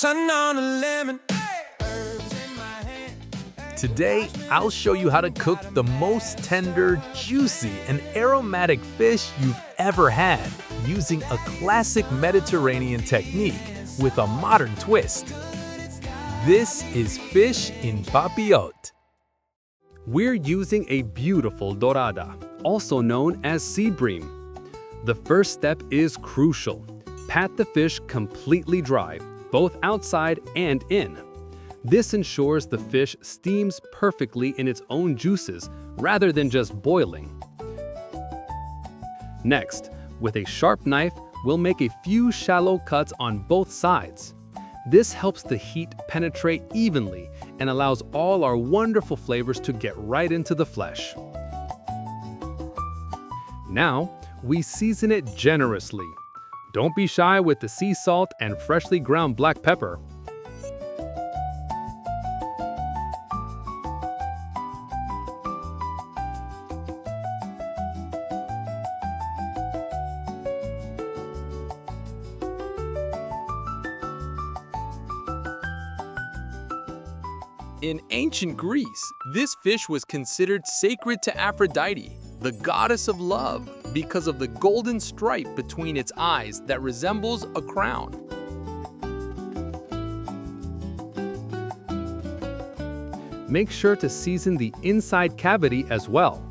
sun on a lemon. Herbs in my hand. Today, I'll show you how to cook the most tender, juicy, and aromatic fish you've ever had using a classic Mediterranean technique with a modern twist. This is fish en Papillote. We're using a beautiful Dorada, also known as sea bream. The first step is crucial. Pat the fish completely dry, both outside and in. This ensures the fish steams perfectly in its own juices rather than just boiling. Next, with a sharp knife, we'll make a few shallow cuts on both sides. This helps the heat penetrate evenly and allows all our wonderful flavors to get right into the flesh. Now, we season it generously. Don't be shy with the sea salt and freshly ground black pepper. In ancient Greece, this fish was considered sacred to Aphrodite, the goddess of love, because of the golden stripe between its eyes that resembles a crown. Make sure to season the inside cavity as well.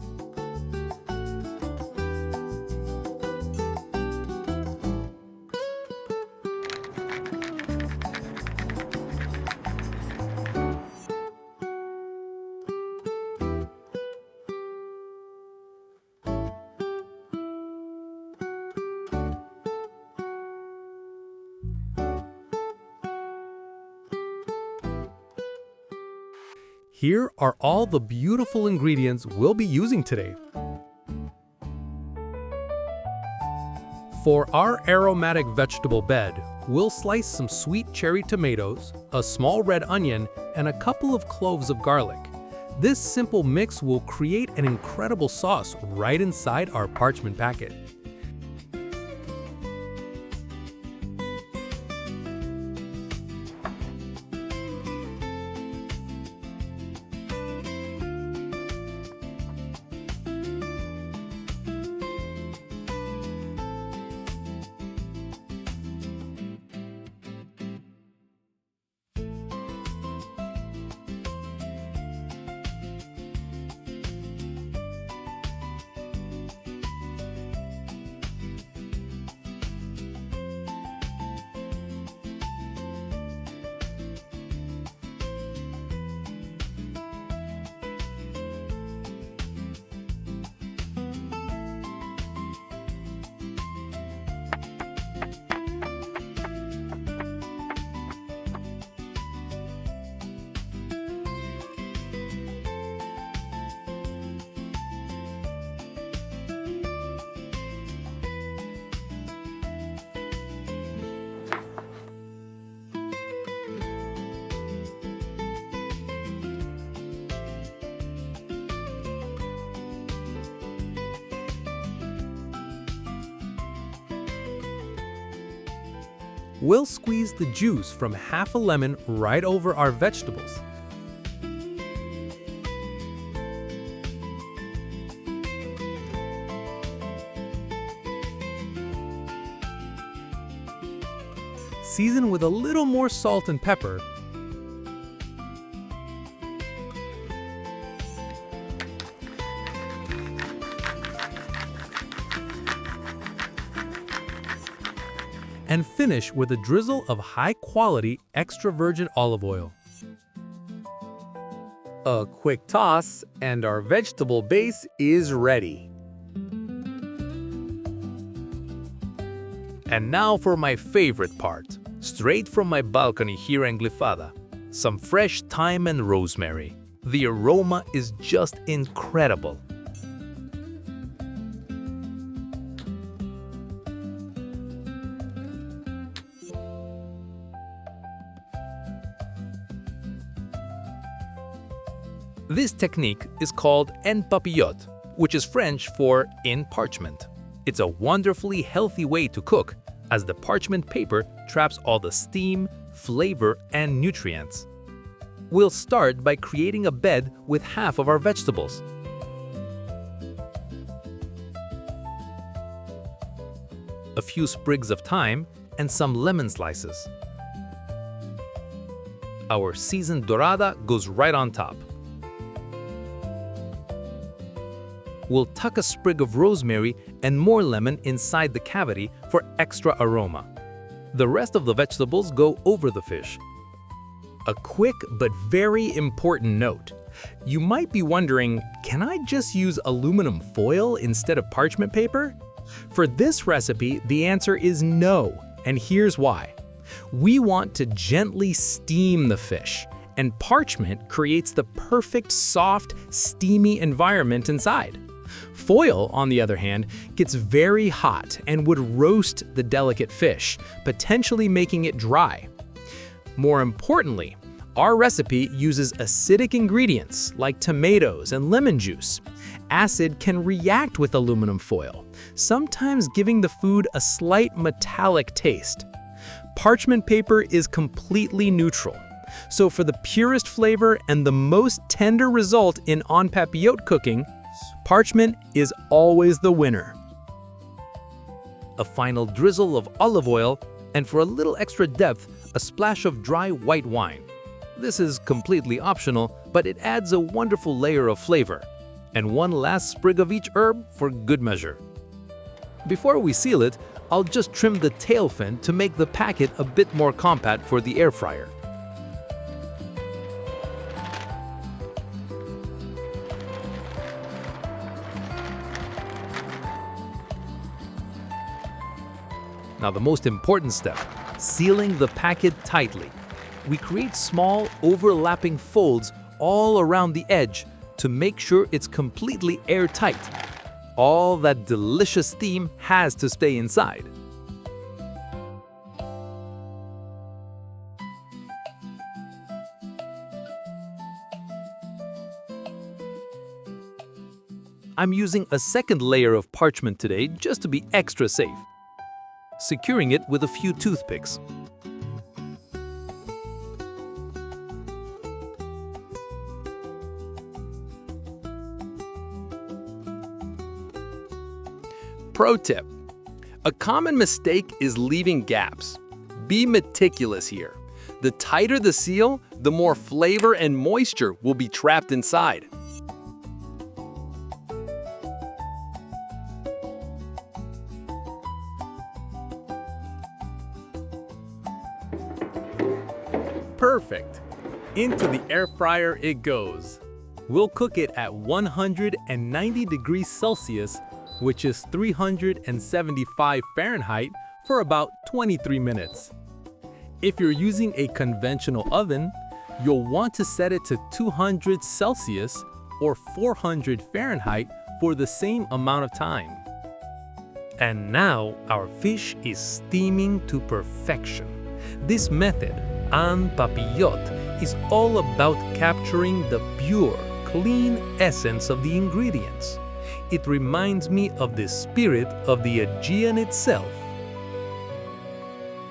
Here are all the beautiful ingredients we'll be using today. For our aromatic vegetable bed, we'll slice some sweet cherry tomatoes, a small red onion, and a couple of cloves of garlic. This simple mix will create an incredible sauce right inside our parchment packet. We'll squeeze the juice from half a lemon right over our vegetables. Season with a little more salt and pepper. And finish with a drizzle of high-quality extra virgin olive oil. A quick toss, and our vegetable base is ready. And now for my favorite part, straight from my balcony here in Glyfada, some fresh thyme and rosemary. The aroma is just incredible. This technique is called En Papillote, which is French for in parchment. It's a wonderfully healthy way to cook, as the parchment paper traps all the steam, flavor, and nutrients. We'll start by creating a bed with half of our vegetables. A few sprigs of thyme and some lemon slices. Our seasoned Dorada goes right on top. We'll tuck a sprig of rosemary and more lemon inside the cavity for extra aroma. The rest of the vegetables go over the fish. A quick but very important note. You might be wondering, can I just use aluminum foil instead of parchment paper? For this recipe, the answer is no, and here's why. We want to gently steam the fish, and parchment creates the perfect, soft, steamy environment inside. Foil, on the other hand, gets very hot and would roast the delicate fish, potentially making it dry. More importantly, our recipe uses acidic ingredients like tomatoes and lemon juice. Acid can react with aluminum foil, sometimes giving the food a slight metallic taste. Parchment paper is completely neutral, so for the purest flavor and the most tender result in En Papillote cooking, parchment is always the winner. A final drizzle of olive oil, and for a little extra depth, a splash of dry white wine. This is completely optional, but it adds a wonderful layer of flavor. And one last sprig of each herb for good measure. Before we seal it, I'll just trim the tail fin to make the packet a bit more compact for the air fryer. Now the most important step, sealing the packet tightly. We create small overlapping folds all around the edge to make sure it's completely airtight. All that delicious steam has to stay inside. I'm using a second layer of parchment today just to be extra safe, securing it with a few toothpicks. Pro tip: a common mistake is leaving gaps. Be meticulous here. The tighter the seal, the more flavor and moisture will be trapped inside. Perfect. Into the air fryer it goes. We'll cook it at 190 degrees Celsius, which is 375 Fahrenheit, for about 23 minutes. If you're using a conventional oven, you'll want to set it to 200 Celsius or 400 Fahrenheit for the same amount of time. And now our fish is steaming to perfection. This method, En Papillote, is all about capturing the pure, clean essence of the ingredients. It reminds me of the spirit of the Aegean itself.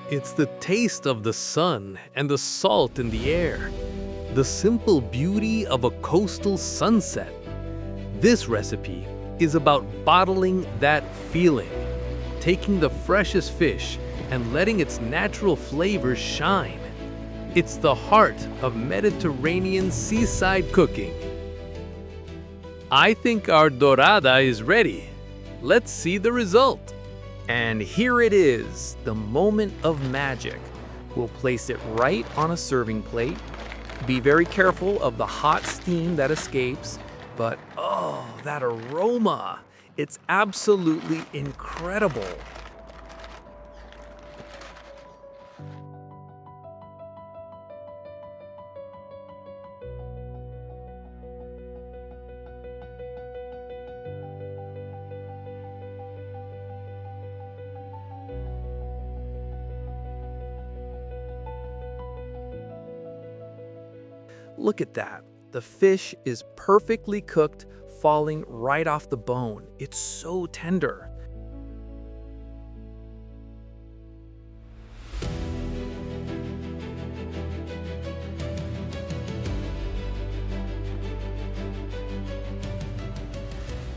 It's the taste of the sun and the salt in the air, the simple beauty of a coastal sunset. This recipe is about bottling that feeling, taking the freshest fish and letting its natural flavors shine. It's the heart of Mediterranean seaside cooking. I think our Dorada is ready. Let's see the result. And here it is, the moment of magic. We'll place it right on a serving plate. Be very careful of the hot steam that escapes, but oh, that aroma! It's absolutely incredible. Look at that. The fish is perfectly cooked, falling right off the bone. It's so tender.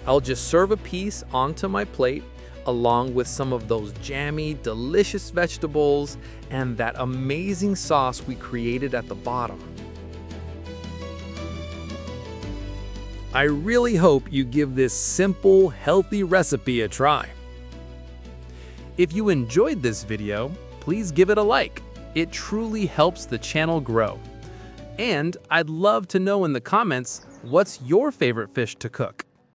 I'll just serve a piece onto my plate along with some of those jammy, delicious vegetables and that amazing sauce we created at the bottom. I really hope you give this simple, healthy recipe a try. If you enjoyed this video, please give it a like. It truly helps the channel grow. And I'd love to know in the comments, what's your favorite fish to cook?